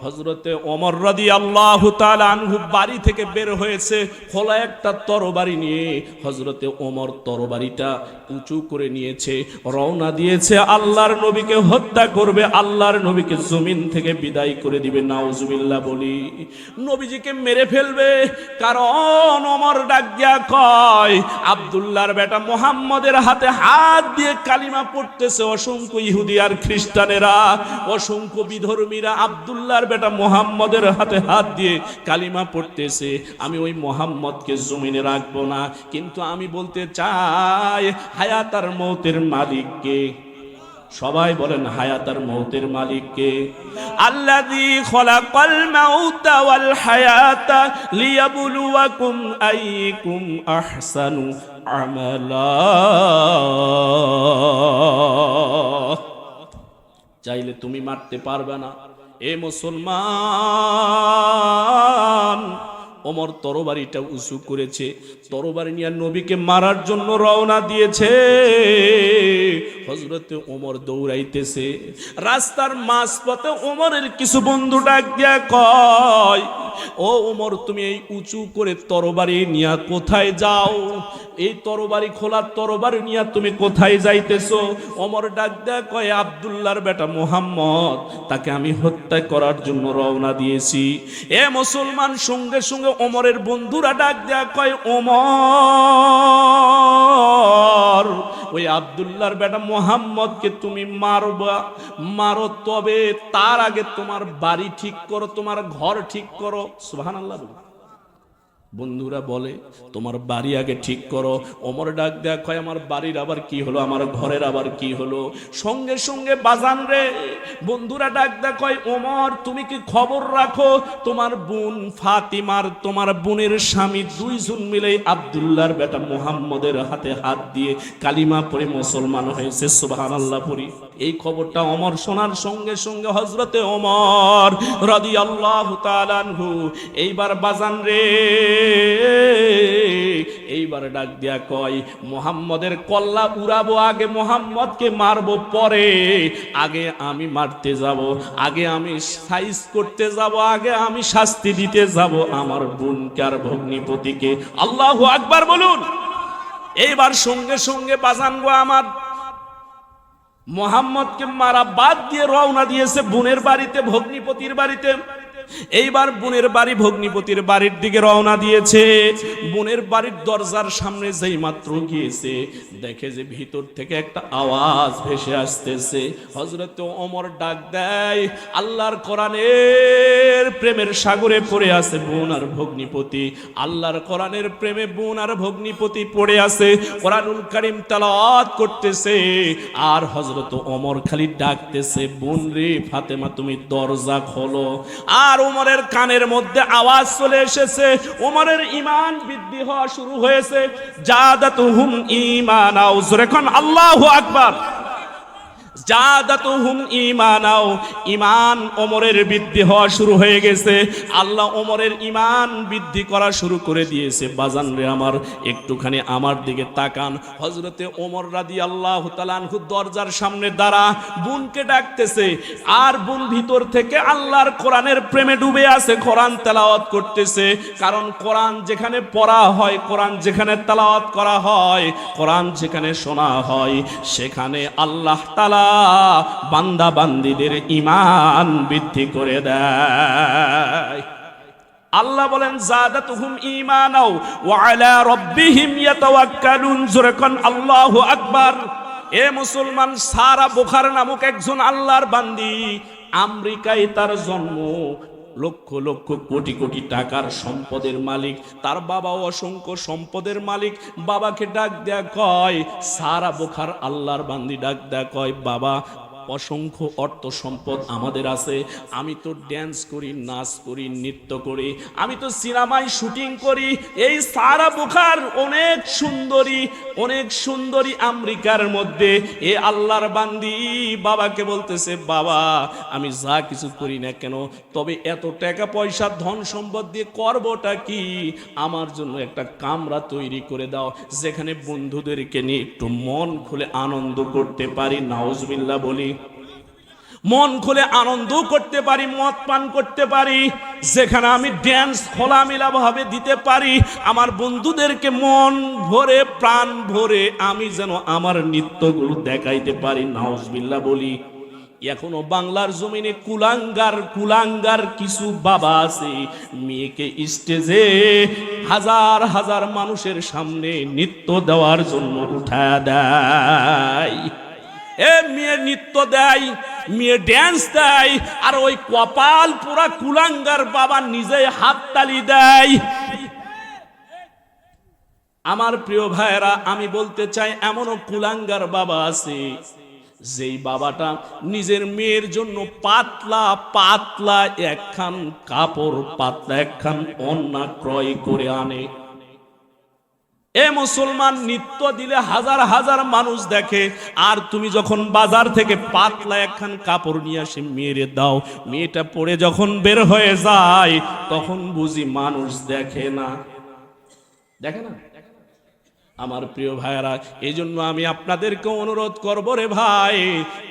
হযরতে ওমর রাদিয়াল্লাহু তাআলা আনহু বাড়ি থেকে বের হয়েছে খোলা একটা তরবারি নিয়ে। হযরতে ওমর তরবারিটা উঁচু করে নিয়েছে, রওনা দিয়েছে আল্লাহর নবীকে হত্যা করবে, আল্লাহর নবীকে জমিন থেকে বিদায় করে দিবে। নাউজুবিল্লাহ বলি, নবীজিকে মেরে ফেলবে। কারণ ওমর ডাক দিয়া কয়, আব্দুল্লাহর বেটা মুহাম্মদের হাতে হাত দিয়ে কালিমা পড়তেছে অসংখ্য ইহুদি আর খ্রিস্টানেরা, অসংখ্য বিধর্মীরা আব্দুল্লাহর বেটা মুহাম্মদের হাতে হাত দিয়ে কালিমা পড়তেছে। আমি ওই মুহাম্মদকে জমিনে রাখবো না, কিন্তু আমি বলতে চাই হায়াত আর মৌতের মালিককে। সবাই বলেন হায়াত আর মৌতের মালিককে। আল্লাযী খলাকাল মাউতা ওয়াল হায়াতা লিয়াবলুয়াকুম আইয়ুকুম আহসানু আমালা। চাইলে তুমি মারতে পারবে না। এ মুসলমান, ওমর তরবারিটা উঁচু করেছে, তরবারি নিয়ে নবীকে মারার জন্য রওনা দিয়েছে। হযরতে ওমর দৌড়াইতেছে, রাস্তার মাঝপথে ওমরের কিছু বন্ধু ডাক দিয়া কয়, ও ওমর তুমি এই উঁচু করে তরবারি নিয়ে কোথায় যাও? এই তরবারি খোলা তরবারি নিয়ে তুমি কোথায় যাইতেছো? ওমর ডাক দিয়া কয়, আব্দুল্লাহর বেটা মুহাম্মদ, তাকে আমি হত্যা করার জন্য রওনা দিয়েছি। এ মুসলমান, সঙ্গে সঙ্গে ওমরের বন্ধুরা ডাক দিয়া কয়, ওমর ওই আব্দুল্লাহর বেটা মুহাম্মদকে তুমি মারবা, মারো, তবে তার আগে তোমার বাড়ি ঠিক করো, তোমার ঘর ঠিক করো। সুবহানাল্লাহ। বন্ধুরা বলে তোমার বাড়ি আগে ঠিক করো। ওমর ডাক দেয়া কয়, আমার বাড়ির আবার কি হলো, আমার ঘরের আবার কি হলো? সঙ্গে সঙ্গে বাজান রে, বন্ধুরা ডাক দেয়া কয়, ওমর তুমি কি খবর রাখো, তোমার বোন ফাতিমার, তোমার বোনের স্বামী দুইজন মিলে আব্দুল্লাহর বেটা মুহাম্মদের হাতে হাত দিয়ে কালিমা পড়ে মুসলমান হয়েছে। সুবহানাল্লাহ পড়ি। এই খবরটা ওমর শোনার সঙ্গে সঙ্গে হযরতে ওমর রাদিয়াল্লাহু তাআলা আনহু এইবার বাজান রে, এইবার ডাক দিয়া কয়, মুহাম্মদের কল্লা উড়াবো আগে, মুহাম্মদকে মারবো পরে, আগে আমি মারতে যাব, আগে আমি সাইজ করতে যাব, আগে আমি শাস্তি দিতে যাব আমার বোনকে আর ভগ্নিপতিকে। আল্লাহু আকবার বলুন। এইবার সঙ্গে সঙ্গে বাজান গো আমার, মুহাম্মদকে মারা বাদ দিয়ে রওনা দিয়েছে বোনের বাড়িতে, ভগ্নিপতির বাড়িতে। এইবার বোনের বাড়ি ভগ্নিপতির বাড়ির দিকে রওনা দিয়েছে। বোনের বাড়ির দরজার সামনে যেই মাত্র গিয়েছে, দেখে যে ভিতর থেকে একটা আওয়াজ ভেসে আসতেছে। হযরত ওমর ডাক দেয়, আল্লাহর কোরআনের প্রেমের সাগরে পড়ে আছে বোন আর ভগ্নিপতি, আল্লাহর কোরআনের প্রেমে বোন আর ভগ্নিপতি পড়ে আছে, কোরআনুল কারীম তেলাওয়াত করতেছে। আর হযরত ওমর খালি ডাকতেছে, বোন রে ফাতেমা তুমি দরজা খোলো। আর ওমরের কানের মধ্যে আওয়াজ চলে এসেছে, ওমরের ঈমান বৃদ্ধি হওয়া শুরু হয়েছে। জাদাতুহুম ঈমানাও, জোরে কোন আল্লাহু আকবার। জাদাতুহুম ঈমানাও, ঈমান ওমরের বৃদ্ধি হওয়া শুরু হয়ে গেছে। আল্লাহ ওমরের ঈমান বৃদ্ধি করা শুরু করে দিয়েছে। বাজান রে আমার, একটুখানি আমার দিকে তাকান। হযরতে ওমর রাদিয়াল্লাহু তাআলা আনহু দরজার সামনে দাঁড়া, বোনকে ডাকতেছে। আর বোন ভিতর থেকে আল্লাহর কোরআনের প্রেমে ডুবে আছে, কোরআন তেলাওয়াত করতেছে। কারণ কোরআন যেখানে পড়া হয়, কোরআন যেখানে তেলাওয়াত করা হয়, কোরআন যেখানে শোনা হয়, সেখানে আল্লাহ তাআলা বান্দা বান্দীদের ঈমান বৃদ্ধি করে দেয়। আল্লাহ বলেন, জাদাতুহুম ঈমানাও ওয়া আলা রাব্বিহিম ইয়াতাওয়াক্কালুন, জোরে কোন আল্লাহু আকবার। এ মুসলমান, সারা বুখার নামক একজন আল্লাহর বান্দি, আমেরিকায় তার জন্ম, লক্ষ লক্ষ কোটি কোটি টাকার সম্পদের মালিক, তার বাবা অসংখ্য সম্পদের মালিক। বাবাকে ডাক দেয়া কয়, সারা বুখার আল্লাহর বান্দি ডাক দেয়া কয়, বাবা অসংখ্য অর্থ সম্পদ আমাদের আছে, আমি তো ড্যান্স করি, নাচ করি, নৃত্য করি, আমি তো সিনেমায় শুটিং করি। এই সারা বুখার অনেক সুন্দরী, অনেক সুন্দরী আমেরিকার মধ্যে এ আল্লাহর বান্দি বাবাকে বলতেছে, বাবা আমি যা কিছু করি না কেন, তবে এত টাকা পয়সা ধন সম্পদ দিয়ে করবোটা কি, আমার জন্য একটা কামরা তৈরি করে দাও, যেখানে বন্ধুদেরকে নিয়ে একটু মন খুলে আনন্দ করতে পারি। নাউজুবিল্লাহ বলি। মন খুলে আনন্দ করতে পারি, মদ পান করতে পারি, যেখানে আমি ড্যান্স খোলামেলা ভাবে দিতে পারি, আমার বন্ধুদেরকে মন ভরে প্রাণ ভরে আমি যেন আমার নৃত্যগুলো দেখাইতে পারি। নাউজুবিল্লাহ বলি। এখনো বাংলার জমিনে কুলাঙ্গার কিছু বাবা আছে, মেয়েকে স্টেজে হাজার হাজার মানুষের সামনে নৃত্য দেওয়ার জন্য উঠা দেয়। মেয়ে নৃত্য দেয়, মেয়ে ড্যান্স দেয়, আর ওই কপাল পুরা কুলাঙ্গার বাবা নিজে হাততালি দেয়। আমার প্রিয় ভাইরা, আমি বলতে চাই এমনও কুলাঙ্গার বাবা আছে যেই বাবাটা নিজের মেয়ের জন্য পাতলা পাতলা একখান কাপড়, পাতলা একখান ওড়না ক্রয় করে আনে। এ মুসলমান, নৃত্য দিলে হাজার হাজার মানুষ দেখে, আর তুমি যখন বাজার থেকে পাতলা একখান কাপড় নিয়ে আসে মেয়েরে দাও, মেয়েটা পরে যখন বের হয়ে যায় তখন বুঝি মানুষ দেখে না, দেখে না। আমার প্রিয় ভাইরা, এই জন্য আমি আপনাদেরকে অনুরোধ করব রে ভাই,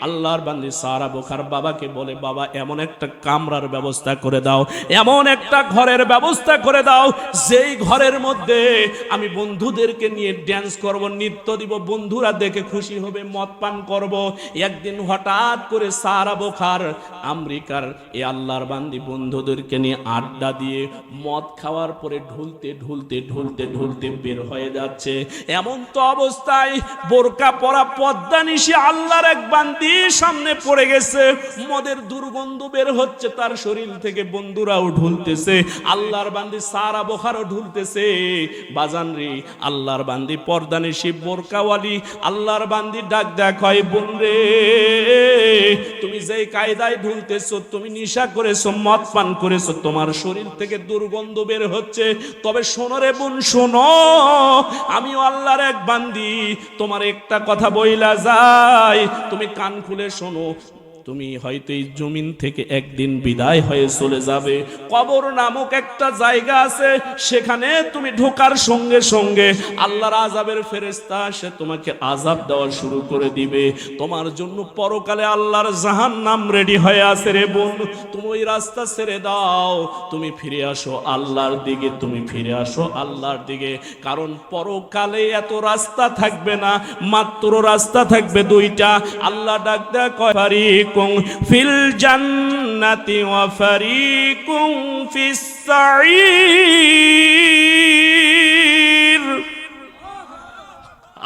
আল্লাহর বান্দী সারা বোখার বাবাকে বলে, বাবা এমন একটা কামরার ব্যবস্থা করে দাও, এমন একটা ঘরের ব্যবস্থা করে দাও, যেই ঘরের মধ্যে আমি বন্ধুদেরকে নিয়ে ড্যান্স করব, নৃত্য দিব, বন্ধুরা দেখে খুশি হবে, মদ পান করব। একদিন হঠাৎ করে সারা বোখার আমেরিকার এই আল্লাহর বান্দী বন্ধুদেরকে নিয়ে আড্ডা দিয়ে মদ খাওয়ার পরে ঢুলতে ঢুলতে ঢুলতে ঢুলতে বের হয়ে যাচ্ছে। এমন তো অবস্থায় বোরকা পরা পর্দা নিশি আল্লাহর এক বান্দি সামনে পড়ে গেছে, মদের দুর্গন্ধ বের হচ্ছে তার শরীর থেকে, বন্ধুরাও ঢুলতেছে, আল্লাহর বান্দি সারা বোখারও ঢুলতেছে। বাজান রে, আল্লাহর বান্দি পর্দা নিশি বোরকাওয়ালি আল্লাহর বান্দি ডাক দেখ হয়, বোন রে তুমি যেই কায়দায় ঢুলতেছো, তুমি নেশা করেছো, মদ পান করেছো, তোমার শরীর থেকে দুর্গন্ধ বের হচ্ছে। তবে শোনো রে বোন, শোনো, আমিও আল্লাহর এক বান্দি, তোমার একটা কথা বইলা যায়, তুমি কান খুলে শোনো। তুমি হয়তো এই জমিন থেকে একদিন বিদায় হয়ে চলে যাবে, কবর নামক একটা জায়গা আছে, সেখানে তুমি ঢোকার সঙ্গে সঙ্গে আল্লাহর আযাবের ফেরেশতা সে তোমাকে আযাব দেওয়া শুরু করে দিবে। তোমার জন্য পরকালে আল্লাহর জাহান্নাম রেডি হয়ে আছে রে বোন। তুমি ওই রাস্তা ছেড়ে দাও, তুমি ফিরে আসো আল্লাহর দিকে, তুমি ফিরে আসো আল্লাহর দিকে। কারণ পরকালে এত রাস্তা থাকবে না, মাত্র রাস্তা থাকবে দুইটা। আল্লাহ ডাক দেয় কয়, ফারিকুম ফিল জান্নাতি ওয়া ফারিকুম ফিস সাঈর।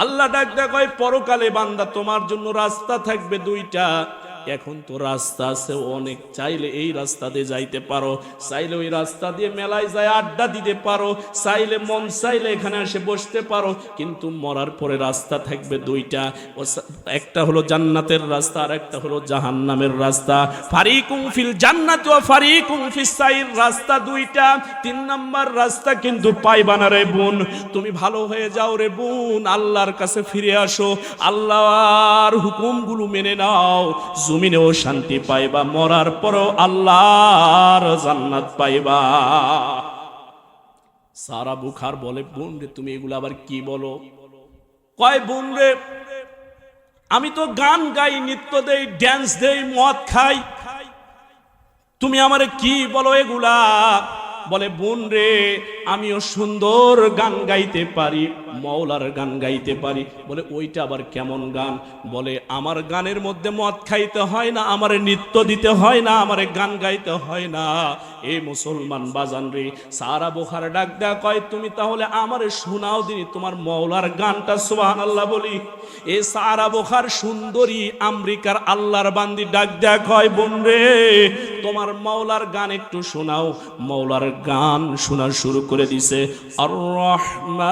আল্লাহ ডাক দেয় কয়, পরকালে বান্দা তোমার জন্য রাস্তা থাকবে দুইটা। এখন তো রাস্তা আছে অনেক, চাইলে এই রাস্তা দিয়ে যাইতে পারো, চাইলে ওই রাস্তা দিয়ে মেলায় যায় আড্ডা দিতে পারো, চাইলে মন চাইলে এখানে এসে বসতে পারো, কিন্তু মরার পরে রাস্তা থাকবে দুইটা। একটা হলো জান্নাতের রাস্তা, আর একটা হলো জাহান্নামের রাস্তা। ফারিকুম ফিল জান্নাতি ওয়া ফারিকুম ফিস সাইর, রাস্তা দুইটা। তিন নাম্বার রাস্তা কিন্তু পাইবা না রে বোন। তুমি ভালো হয়ে যাও রে বোন, আল্লাহর কাছে ফিরে আসো, আল্লাহর হুকুমগুলো মেনে নাও, জমিনেও শান্তি পাইবা, মরার পরও আল্লাহর জান্নাত পাইবা। সারা বুখার বলে, বোন রে তুমি এগুলো আবার কি বলো? কয়, বোন রে আমি তো গান গাই, নৃত্য দেই, ড্যান্স দেই, মদ খাই, তুমি আমারে কি বলো এগুলা? বলে, বোন রে আমিও সুন্দর গান গাইতে পারি, মওলার গান গাইতে পারি। বলে, ওইটা আবার কেমন গান? বলে, আমার গানের মধ্যে মদ খাইতে হয় না, আমারে নৃত্য দিতে হয় না, আমারে গান গাইতে হয় না। এ মুসলমান বাজান রে, সারা বোখার ডাক দেয়া কয়, তুমি তাহলে আমারে শোনাও দিনি তোমার মওলার গানটা। সুবহানাল্লাহ বলি। এ সারা বোখার সুন্দরী আমেরিকার আল্লাহর বান্দি ডাক দেয়া কয়, বোন রে তোমার মওলার গান একটু শোনাও। মওলার গান শোনা শুরু করে দিছে। আর রহমান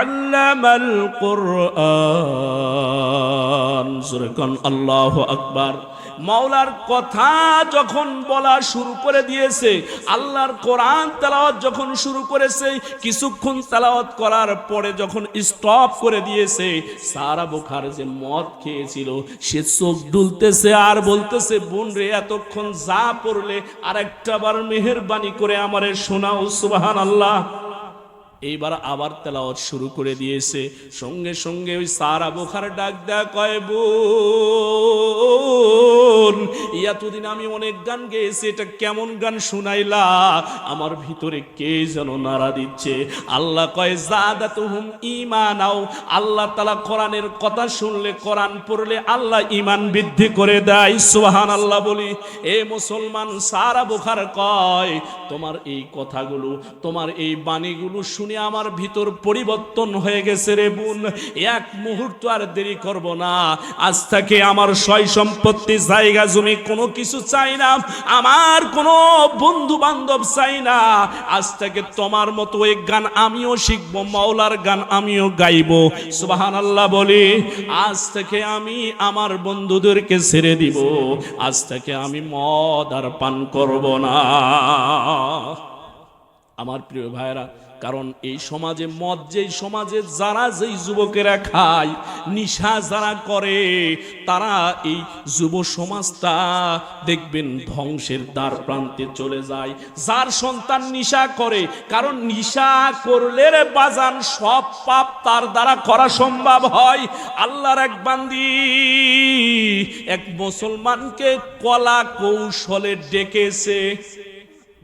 আল্লামাল কুরআন, জোরে কোন আল্লাহু আকবার। মাওলার কথা যখন বলা শুরু করে দিয়েছে, আল্লাহর কোরআন তেলাওয়াত যখন শুরু করেছে, কিছুক্ষণ তেলাওয়াত করার পরে যখন স্টপ করে দিয়েছে, সারা বুখার যে মদ খেয়েছিল সে চোখ ডুলতেছে আর বলতেছে, বোন রে এতক্ষণ যা পড়লে আর একটা বার মেহেরবানি করে আমারে শোনাও। সুবহানাল্লাহ। এইবার আবার তেলাওয়াত শুরু করে দিয়েছে। সঙ্গে সঙ্গে ওই সারা বোখার ডাক দেয়া কয়, বোন এতদিন আমি অনেক গান গেয়েছি, এটা কেমন গান শুনাইলা? আমার ভিতরে কে যেন নাড়া দিচ্ছে। আল্লাহ কয় জাদাতুহুম ঈমানাও, আল্লাহ তাআলা কোরআনের কথা শুনলে, কোরআন পড়লে আল্লাহ ঈমান বৃদ্ধি করে দেয়। সুবহানাল্লাহ বলি। এ মুসলমান, সারা বোখার কয় তোমার এই কথাগুলো, তোমার এই বাণীগুলো শুনে আমার ভিতর পরিবর্তন হয়ে গেছে রে বোন। এক মুহূর্ত আর দেরি করব না। আজ থেকে আমার সয় সম্পত্তি, জায়গা জমি কোনো কিছু চাই না, আমার কোনো বন্ধু বান্ধব চাই না। আজ থেকে তোমার মতো এক গান আমিও শিখবো, মাওলার গান আমিও গাইবো। সুবহানাল্লাহ বলি। আজ থেকে আমি আমার বন্ধুদেরকে ছেড়ে দিব। আজ থেকে আমি মদ আর পান করব না। আমার প্রিয় ভাইরা, কারণ এই সমাজে মদ, যেই সমাজে যারা, যেই যুবকেরা খায়, নিশা যারা করে, তারা এই যুব সমাজটা দেখবেন ধ্বংসের দ্বার প্রান্তে চলে যায়। যার সন্তান নিশা করে, কারণ নিশা করলে রে বাজান সব পাপ তার দ্বারা করা সম্ভব হয়। আল্লাহর এক বান্দি এক মুসলমানকে কলা কৌশলে ডেকেছে।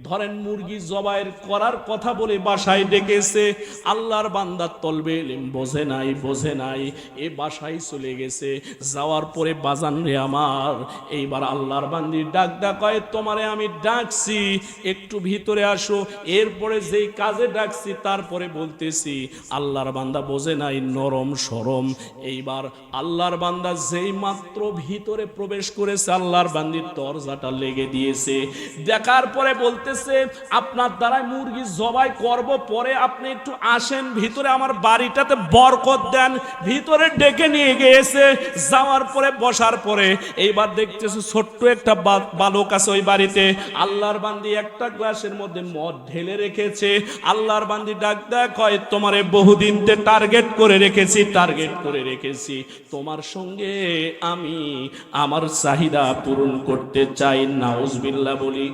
ধরেন মুরগি জবাই করার কথা বলে বাসায় ডেকেছে। আল্লাহর বান্দা তলবে ইলম বোঝে নাই, এ বাসায় চলে গেছে। যাওয়ার পরে বাজান রে আমার, এইবার আল্লাহর বান্দি ডাক কয়, তোমারে আমি ডাকছি, একটু ভিতরে আসো। এরপরে যেই কাজে ডাকছি তারপরে বলতেছি। আল্লাহর বান্দা বোঝে নাই, নরম সরম। এইবার আল্লাহর বান্দা যেই মাত্র ভিতরে প্রবেশ করেছে, আল্লাহর বান্দির দরজাটা লেগে দিয়েছে। দেখার পরে বলতে, আপনার দ্বারাই মুরগি জবাই করব, পরে আপনি একটু আসেন ভিতরে, আমার বাড়িটাতে বরকত দেন। ভিতরে ডেকে নিয়ে গিয়েছে। যাওয়ার পরে বসার পরে এইবার দেখতেছে ছোট্ট একটা বালক আছে ওই বাড়িতে। আল্লাহর বান্দি একটা গ্লাসের মধ্যে মদ ঢেলে রেখেছে। আল্লাহর বান্দি ডাক দেয়, কয় তোমারে বহুদিন টার্গেট করে রেখেছি, তোমার সঙ্গে আমি আমার চাহিদা পূরণ করতে চাই। নাউজুবিল্লাহ বলি।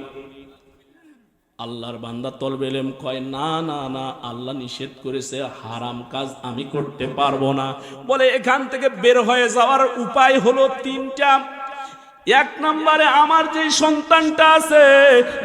আল্লাহর বান্দা তলবে ইলম কয়, না না না, আল্লাহ নিষেধ করেছে, হারাম কাজ আমি করতে পারবো না। বলে এখান থেকে বের হয়ে যাওয়ার উপায় হলো তিনটা। এক নম্বরে, আমার যে সন্তানটা আছে,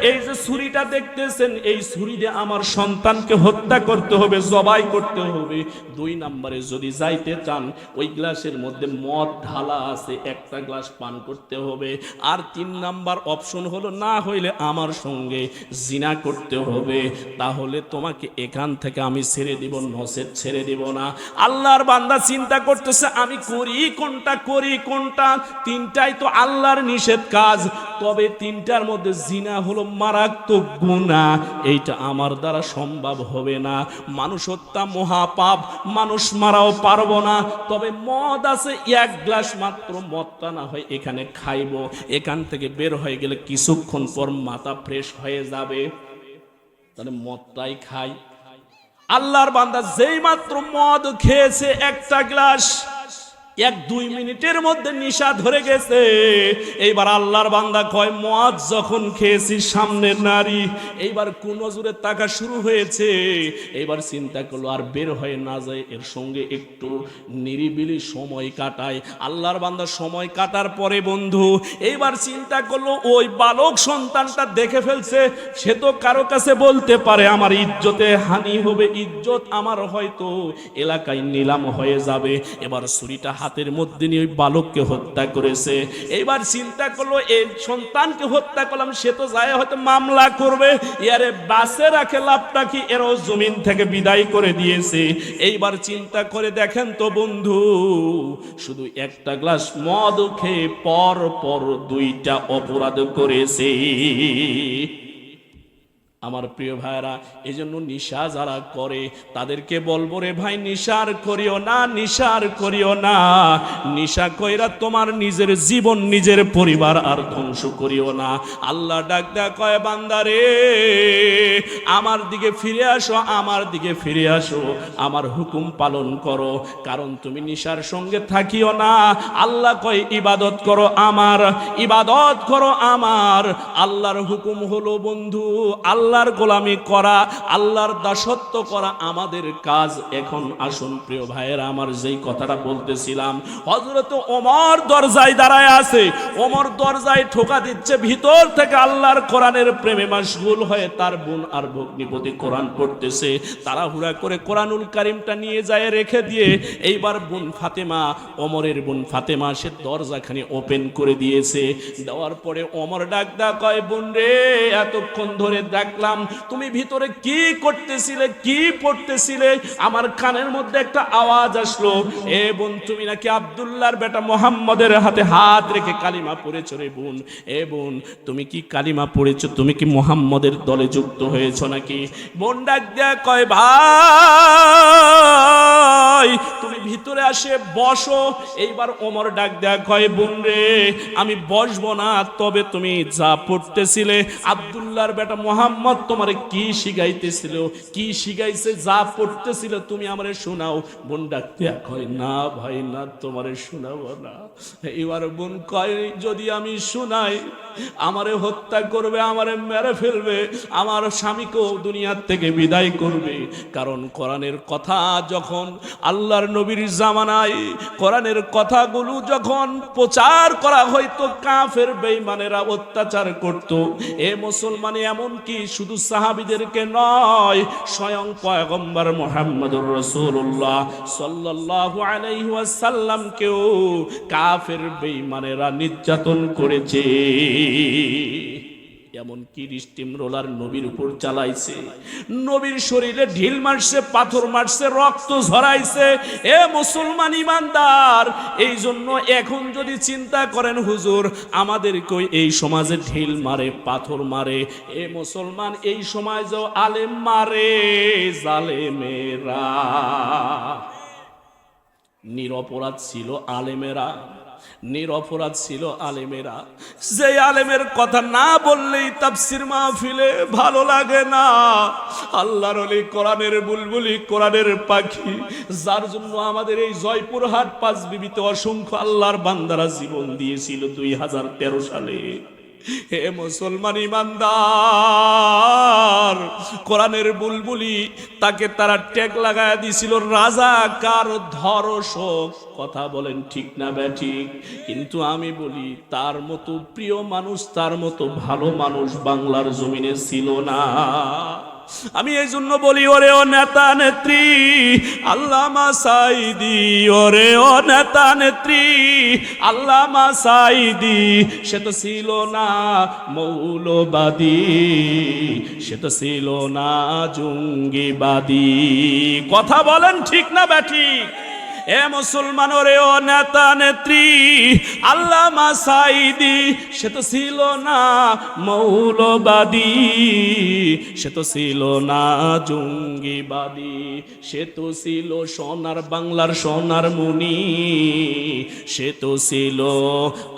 এই যে ছুরিটা দেখতেছেন, এই ছুরি দিয়ে আমার সন্তানকে হত্যা করতে হবে, জবাই করতে হবে। দুই নম্বরে, যদি যাইতে চান, ওই গ্লাসের মধ্যে মদ ঢালা আছে, একটা গ্লাস পান করতে হবে। আর তিন নাম্বার অপশন হলো, না হইলে আমার সঙ্গে জিনা করতে হবে। তাহলে তোমাকে এখান থেকে আমি ছেড়ে দিব, নসেদ ছেড়ে দিব না। আল্লাহর বান্দা চিন্তা করতেছে, আমি করি কোনটা? তিনটাই তো আল্লাহ নিষেধ কাজ, তবে তিনটার মধ্যে জিনা হলো মারাত্মক গুনাহ, এইটা আমার দ্বারা সম্ভব হবে না। মানুষ হত্যা মহাপাপ, মানুষ মারাও পারবো না। তবে মদ আছে, এক গ্লাস মাত্র মদটা না হয় এখানে খাইবো। এখান থেকে বের হয়ে গেলে কিছুক্ষণ পর মাথা ফ্রেশ হয়ে যাবে, তাহলে মদটাই খাই। আল্লাহর বান্দা যেই মাত্র মদ খেয়েছে একটা গ্লাস, 1-2 মিনিটের মধ্যে নিশা ধরে গেছে। এইবার আল্লাহর বান্দা কয়, মদ যখন খেয়েছি, সামনের নারী, এইবার কোন নজরে তাকা শুরু হয়েছে। এইবার চিন্তা করলো আর বের হয়ে না যায়, এর সঙ্গে একটু নিরিবিলি সময় কাটায়। আল্লাহর বান্দা সময় কাটার পরে বন্ধু এইবার চিন্তা করলো, ওই বালক সন্তানটা দেখে ফেলছে, সে তো কারো কাছে বলতে পারে, আমার ইজ্জতে হানি হবে, ইজ্জত আমার হয়তো এলাকায় নিলাম হয়ে যাবে। এবার ছুরিটা হাতের মধ্যে নিয়ে ওই বালককে হত্যা করেছে। এইবার চিন্তা করলো, এই সন্তানকে হত্যা করলাম, সে তো যায় হয়তো মামলা করবে, ইয়ারে বাসে রাখে লাভটা কি, এরও জমিন থেকে বিদায় করে দিয়েছে। এইবার চিন্তা করে দেখেন তো বন্ধু, শুধু একটা গ্লাস মদ খেয়ে পর 2টা অপরাধ করেছে। আমার প্রিয় ভাইরা, এই জন্য নিশা যারা করে তাদেরকে বলবো, রে ভাই নিশার করিও না। নিশা কইরা তোমার নিজের জীবন, নিজের পরিবার আর ধ্বংস করিও না। আল্লাহ ডাক দেয়া কয়, বান্দারে আমার দিকে ফিরে আসো, আমার হুকুম পালন করো। কারণ তুমি নিশার সঙ্গে থাকিও না। আল্লাহ কয়, ইবাদত করো আমার। আল্লাহর হুকুম হলো বন্ধু, আল্লাহ আল্লাহর গোলামি করা, আল্লাহর দাসত্ব করা আমাদের কাজ। এখন আসুন প্রিয় ভাইয়েরা আমার, যেই কথাটা বলতেছিলাম, হযরত ওমর দরজায় দাঁড়ায় আছে, ওমর দরজায় ঠোকা দিচ্ছে, ভিতর থেকে আল্লাহর কোরআনের প্রেমে মাশগুল হয়ে তার বোন আর ভগ্নিপতি কোরআন পড়তেছে। তাড়াহুড়া করে কোরআনুল কারীমটা নিয়ে যায় রেখে দিয়ে এইবার বোন ফাতেমা, ওমরের বোন ফাতেমা, সে দরজাখানি ওপেন করে দিয়েছে। দেওয়ার পরে ওমর ডাক কয়, বোন রে, এতক্ষণ ধরে দেখলাম তুমি ভিতরে কি করতেছিলে, কি পড়তেছিলে, আমার কানের মধ্যে একটা আওয়াজ আসলো, এ বোন তুমি নাকি আব্দুল্লাহর বেটা মুহাম্মদের হাতে হাত রেখে কালিমা পড়েছো রে বোন। এ বোন তুমি কি কালিমা পড়েছো, তুমি কি মুহাম্মদের দলে যুক্ত হয়েছো নাকি? বোন ডাক দেয়া কয়, ভাই তুমি ভিতরে আসে বসো। এইবার ওমর ডাক দেয়া কয়, বোন রে আমি বসবো না, তবে তুমি যা পড়তেছিলে, আব্দুল্লাহর বেটা মুহাম্মদ তোমারে কি শিখাইতেছিল, কি শিখাইছে, যা পড়তেছিল তুমি আমারে শোনাও। বোন ডাক দেয়া কয়, না ভাই না, তোমারে শোনাবো না। এবার বোন কয়, যদি আমি শোনাই আমারে হত্যা করবে, আমারে মেরে ফেলবে, আমার স্বামীকেও দুনিয়ার থেকে বিদায় করবে। কারণ কোরআনের কথা যখন আল্লাহর নবীর জামানায় কোরআনের কথাগুলো যখন প্রচার করা হয়তো, কাফের বেঈমানেরা অত্যাচার করত। এ মুসলমানে এমনকি শুধু সাহাবীদেরকে নয়, স্বয়ং পয়গম্বর মুহাম্মদুর রাসূলুল্লাহ সাল্লাল্লাহু আলাইহি ওয়াসাল্লামকেও কাফের বেঈমানেরা নির্যাতন করেছে। এমনকি স্টিম রোলার নবীর উপর চালাইছে, নবীর শরীরে ঢিল মারছে, পাথর মারছে, রক্ত ঝরাইছে। এ মুসলমান ইমানদার, এই জন্য এখন যদি চিন্তা করেন হুজুর আমাদেরকে এই সমাজে ঢিল মারে, পাথর মারে, এ মুসলমান এই সমাজেও আলেম মারে জালেমেরা। নিরপরাধ ছিল আলেমেরা, নিরপরাধ ছিল আলেমেরা। যে আলেমের কথা না বললেই তাফসীর মাহফিলে ভালো লাগে না। আল্লাহর ওলি, কোরআনের বুলবুলি, কোরআনের পাখি, যার জন্য আমাদের এই জয়পুরহাট পাঁচবিবিতে অসংখ্য আল্লাহর বান্দারা জীবন দিয়েছিল 2013 সালে। হে মুসলমান ইমানদার, কোরআনের বুলবুলি, তাকে তারা ট্যাগ লাগায় দিছিল রাজাকার ধর্ষক। কথা বলেন ঠিক না ব্যাঠিক? কিন্তু আমি বলি তার মতো প্রিয় মানুষ, তার মতো ভালো মানুষ বাংলার জমিনে ছিল না। আমি এই জন্য বলি, ওরে ও নেতা নেত্রী আল্লামা সাঈদী, ওরে ও নেতা নেত্রী আল্লামা সাঈদী, সে তো ছিল না মৌলবাদী, সে তো ছিল না জঙ্গিবাদী। কথা বলেন ঠিক না ব্যাঠিক? এ মুসলমান, ওরে ও নেতা নেত্রী আল্লামা সাঈদী, সে তো ছিল না মৌলবাদী, সে তো ছিল না জঙ্গিবাদী, সে তো ছিল সোনার বাংলার সোনার মুনি, সে তো ছিল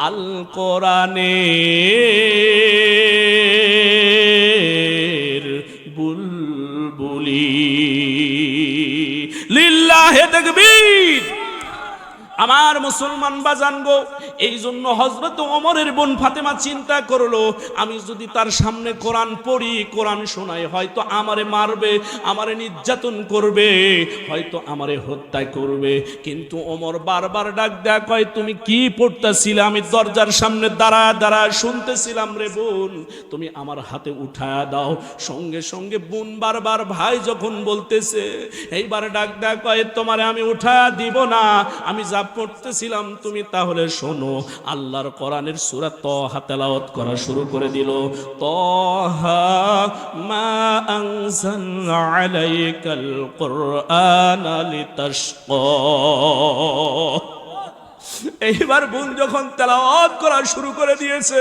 আল কোরআনের বুলবুলি। লিল্লাহে তাকবীর। আমার মুসলমান বাজান গো, এই জন্য হযরত ওমরের বোন ফাতেমা চিন্তা করলো, আমি যদি তার সামনে কোরআন পড়ি, কোরআন শোনাই, হয়তো আমারে মারবে, আমারে নির্যাতন করবে, হয়তো আমারে হত্যা করবে। কিন্তু ওমর বারবার ডাক দেয়া কয়, তুমি কি পড়তেছিলে? আমি দরজার সামনে দাঁড়ায় শুনতেছিলাম রে বোন, তুমি আমার হাতে উঠায়া দাও। সঙ্গে সঙ্গে বোন বারবার ভাই যখন বলতেছে, এইবার ডাক দেয়া কয়, তোমারে আমি উঠায়া দিব না, আমি যা পড়তেছিলাম তুমি তাহলে শোনো। আল্লাহর কোরআনের সূরা তাহা তেলাওয়াত করা শুরু করে দিল। তাহা মা আনজালনা আলাইকাল কুরআনা লিতাশকা। এইবার বোন যখন তেলাওয়াত করা শুরু করে দিয়েছে,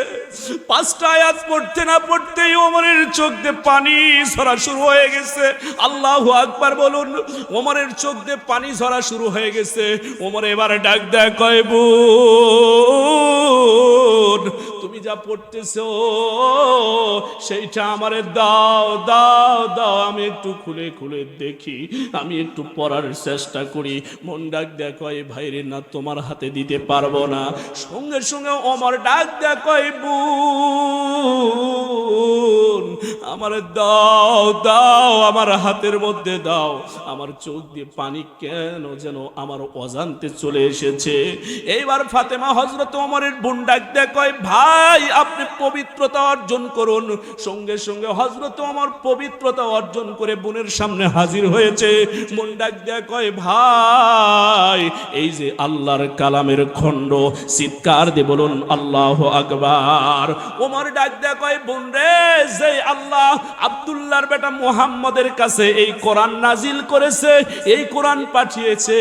5টা আয়াত পড়তে না পড়তেই ওমরের চোখ দিয়ে পানি ঝরা শুরু হয়ে গেছে। আল্লাহু আকবার বলুন। ওমরের চোখ দিয়ে পানি ঝরা শুরু হয়ে গেছে। ওমর এবার ডাক দেয়, কয় বোন তুমি যা পড়তেছো সেইটা আমারে দাও দাও দাও, আমি একটু খুলে খুলে দেখি, আমি একটু পড়ার চেষ্টা করি। মন ডাক দেয়, কয় ভাইরে না, তোমার হাতে দিতে পারবো না। সঙ্গে সঙ্গে ওমর ডাক দেয়, কয় বোন আমারে দাও দাও, আমার হাতের মধ্যে দাও। আমার চোখ দিয়ে পানি কেন যেন আমার অজান্তে চলে এসেছে। এইবার ফাতেমা হযরত ওমরের বোন ডাক দেয়, কয় ভাই আপনি পবিত্রতা অর্জন করুন। সঙ্গে সঙ্গে হযরত ওমর পবিত্রতা অর্জন করে বোনের সামনে হাজির হয়েছে। বোন ডাক দেয়, কয় ভাই এই যে আল্লাহর কালামের খণ্ড, চিৎকার দিয়ে বলুন আল্লাহু আকবার। ওমর ডাক দেয়, কয় বোন রে, যে আল্লাহ আব্দুল্লাহর বেটা মুহাম্মদের কাছে এই কোরআন নাজিল করেছে, এই কোরআন পাঠিয়েছে,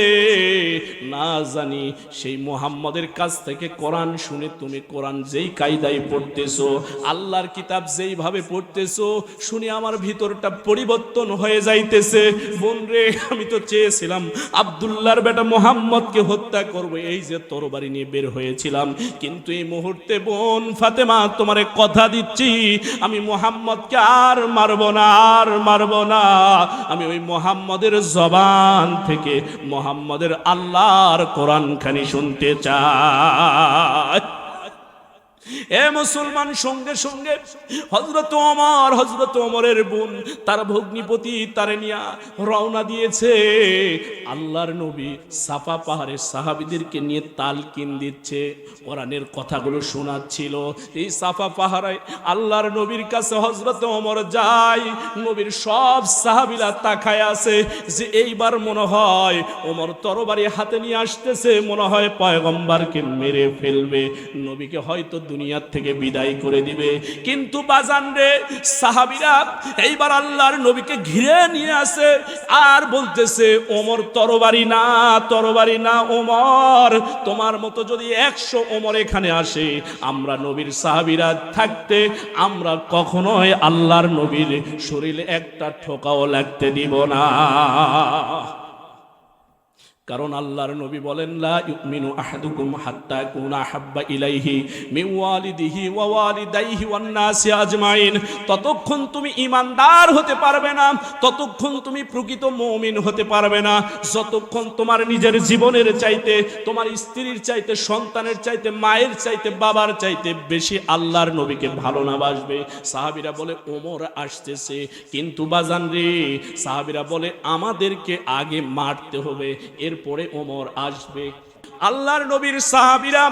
না জানি সেই মুহাম্মদের কাছ থেকে কোরআন শুনে তুমি কোরআন যেই কায়দায় পড়তেছো, আল্লাহর কিতাব যেইভাবে পড়তেছো, শুনে আমার ভিতরটা পরিবর্তন হয়ে যাইতেছে। বোন রে, আমি তো চেয়েছিলাম আব্দুল্লাহর বেটা মুহাম্মদকে হত্যা করব, এই যে তরবারি নিয়ে বের হয়েছিলাম, কিন্তু এই মুহূর্তে বোন ফাতেমা তোমারে কথা দিচ্ছি, আমি মুহাম্মদকে আর মারব না, আর মারব না। আমি ওই মুহাম্মদের জবান থেকে মুহাম্মদের আল্লাহর কোরআন খানি শুনতে চাই। এ মুসলমান, সঙ্গে সঙ্গে হযরত ওমরের বোন তার ভগ্নিপতি তারে নিয়া রওনা দিয়েছে। আল্লাহর নবী সাফা পাহাড়ে সাহাবীদেরকে নিয়ে তালকিন দিচ্ছে, কোরআনের কথাগুলো শোনাচ্ছিল। এই সাফা পাহাড়ে আল্লাহর নবীর কাছে হযরত ওমর যায়, নবীর সব সাহাবীরা তাকায় আছে যে এইবার মনে হয় ওমর তরবারি হাতে নিয়ে আসতেছে, মনে হয় পয়গম্বরকে মেরে ফেলবে, নবীকে হয়তো দুনিয়ার থেকে বিদায় করে দিবে। কিন্তু বাজান রে, সাহাবীরা এইবার আল্লাহর নবীকে ঘিরে নিয়ে আসে আর বলতেছে, ওমর তরবারি না, তরবারি না ওমর, তোমার মতো যদি 100 ওমর এখানে আসে, আমরা নবীর সাহাবীরা থাকতে আমরা কখনোই আল্লাহর নবীর শরীরে একটা ঠোকাও লাগতে দিব না। কারণ আল্লাহর নবী বলেন, লা ইউমিনু আহাদুকুম হাত্তা কুনা হাব্বা ইলাইহি মিন ওয়ালিদিহি ওয়া ওয়ালিদাইহি ওয়ান নাসি আজমাইন। ততক্ষণ তুমি ঈমানদার হতে পারবে না, ততক্ষণ তুমি প্রকৃত মুমিন হতে পারবে না, যতক্ষণ তোমার নিজের জীবনের চাইতে, তোমার স্ত্রীর চাইতে, সন্তানের চাইতে, মায়ের চাইতে, বাবার চাইতে বেশি আল্লাহর নবীকে ভালো না বাসবে। সাহাবীরা বলে ওমর আসতেছে, কিন্তু বাজান রে, সাহাবীরা বলে আমাদেরকে আগে মারতে হবে, এরপরে ওমর আসবে। আল্লাহর নবীর সাহাবীরা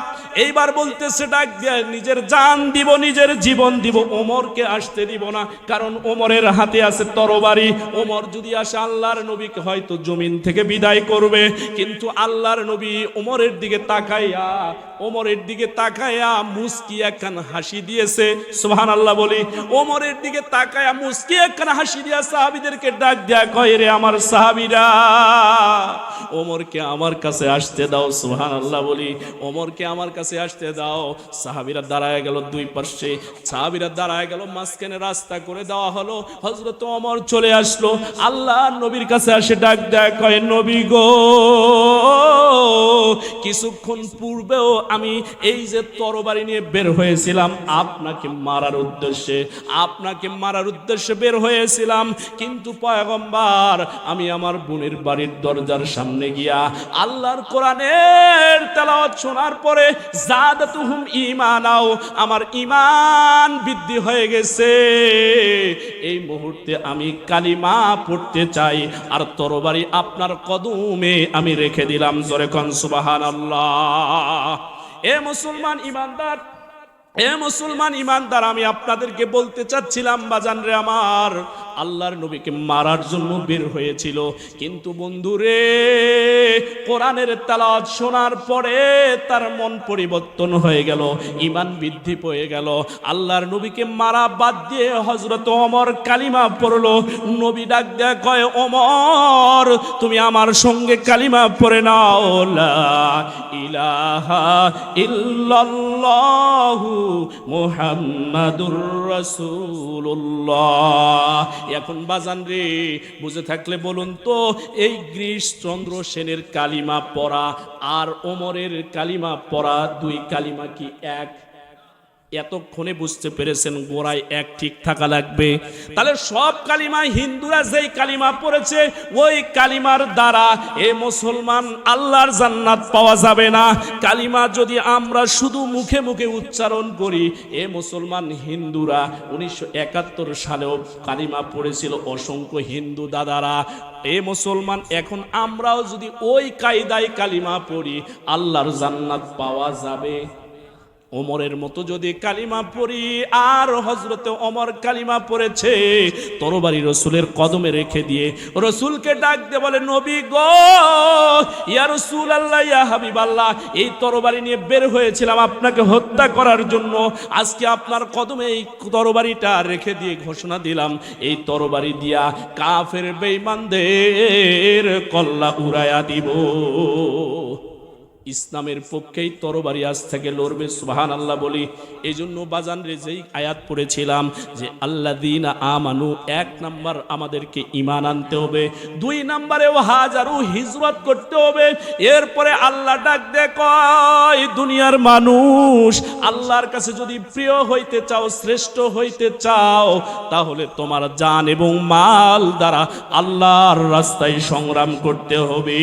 এইবার বলতেছে, ডাক দিয়ে নিজের জান দিব, নিজের জীবন দিব, ওমরকে আসতে দিব না। কারণ ওমরের হাতে আছে তরবারি, ওমর যদি আসে আল্লাহর নবীকে হয়তো জমিন থেকে বিদায় করবে। কিন্তু আল্লাহর নবী ওমরের দিকে তাকাইয়া, ওমরের দিকে তাকাইয়া মুস্কি একখান হাসি দিয়েছে। সুবহানাল্লাহ বলি। ওমরের দিকে তাকাইয়া মুস্কি একখান হাসি দিয়া সাহাবীদেরকে ডাক দেয়া কয়, রে আমার সাহাবীরা, ওমরকে আমার কাছে আসতে দাও। সুবহানাল্লাহ বলি। ওমরকে আমার কাছে আসতে দাও। সাহাবীরা দাঁড়ায় গেল দুই পাশে, সাহাবীরা দাঁড়ায় গেল মাঝখানে, রাস্তা করে দেওয়া হলো। হযরত ওমর চলে আসলো, আল্লাহর নবীর কাছে আসে ডাক দেয়, কয় নবী গো, কিছুক্ষণ পূর্বেও আমি এই যে তরবারি নিয়ে বের হয়েছিলাম আপনাকে মারার উদ্দেশ্যে, আপনাকে মারার উদ্দেশ্যে বের হয়েছিলাম, কিন্তু পয়গম্বর আমি আমার বোনের বাড়ির দরজার সামনে গিয়া আল্লাহর কোরআনের তেলাওয়াত শোনার পরে জাদাতুহুম ঈমানাও, আমার ঈমান বৃদ্ধি হয়ে গেছে। এই মুহূর্তে আমি কালিমা পড়তে চাই, আর তরবারি আপনার কদমে আমি রেখে দিলাম। জোরে কোন সুবহানাল্লাহ। এ মুসলমান ইমানদার, এ মুসলমান ইমানদার, আমি আপনাদেরকে বলতে চাচ্ছিলাম বাজান রে আমার, আল্লাহর নবীকে মারার জন্য বের হয়েছিল, কিন্তু বন্ধুরে কোরআনের তেলাওয়াত শোনার পরে তার মন পরিবর্তন হয়ে গেল, ঈমান বৃদ্ধি পেয়ে গেল। আল্লাহর নবীকে মারা বাদ দিয়ে হযরত ওমর কালিমা পড়লো। নবী ডাক দেয়া কয়, ওমর তুমি আমার সঙ্গে কালিমা পড়ে নাও, লা ইলাহা ইল্লাল্লাহু মুহাম্মাদুর রাসূলুল্লাহ। এখন বাজান রে, বুঝে থাকলে বলুন তো, এই গিরিশচন্দ্র সেনের কালিমা পড়া আর ওমরের কালিমা পড়া, দুই কালিমা কি এক? এতক্ষণে বুঝতে পেরেছেন গোড়ায় এক ঠিক থাকা লাগবে। তাহলে সব কালিমা হিন্দুরা যেই কালিমা পড়েছে ওই কালিমার দ্বারা এ মুসলমান আল্লাহর জান্নাত পাওয়া যাবে না। কালিমা যদি আমরা শুধু মুখে মুখে উচ্চারণ করি, এ মুসলমান হিন্দুরা 1971 সালেও কালিমা পড়েছিল অসংখ্য হিন্দু দাদারা। এ মুসলমান এখন আমরাও যদি ওই কায়দায় কালিমা পড়ি আল্লাহর জান্নাত পাওয়া যাবে। ওমরের মতো যদি কালিমা পড়ি, আর হযরতে ওমর কালিমা পড়েছে তরবারি রসুলের কদমে রেখে দিয়ে রসুলকে ডাক দিয়ে বলে, নবী গো, ইয়া রাসূলুল্লাহ, ইয়া হাবিবাল্লাহ, এই তরবারি নিয়ে বের হয়েছিলাম আপনাকে হত্যা করার জন্য। আজকে আপনার কদমে এই তরবারিটা রেখে দিয়ে ঘোষণা দিলাম, এই তরবারি দিয়া কাফের বেঈমানদের কল্লা উড়াইয়া দিব। ইসলামের পক্ষেই তরবারি আজ থেকে লড়বে। সুবহানাল্লাহ বলি। এই জন্য বাজান রে যেই আয়াত পড়েছিলাম যে আল্লাযীনা আমানু, 1 নাম্বার আমাদেরকে ঈমান আনতে হবে, 2 নাম্বারেও হাজারু হিজরত করতে হবে। এরপরে আল্লাহ ডাক দে কয়, দুনিয়ার মানুষ, আল্লাহর কাছে যদি প্রিয় হইতে চাও, শ্রেষ্ঠ হইতে চাও, তাহলে তোমার জান এবং মাল দ্বারা আল্লাহর রাস্তায় সংগ্রাম করতে হবে।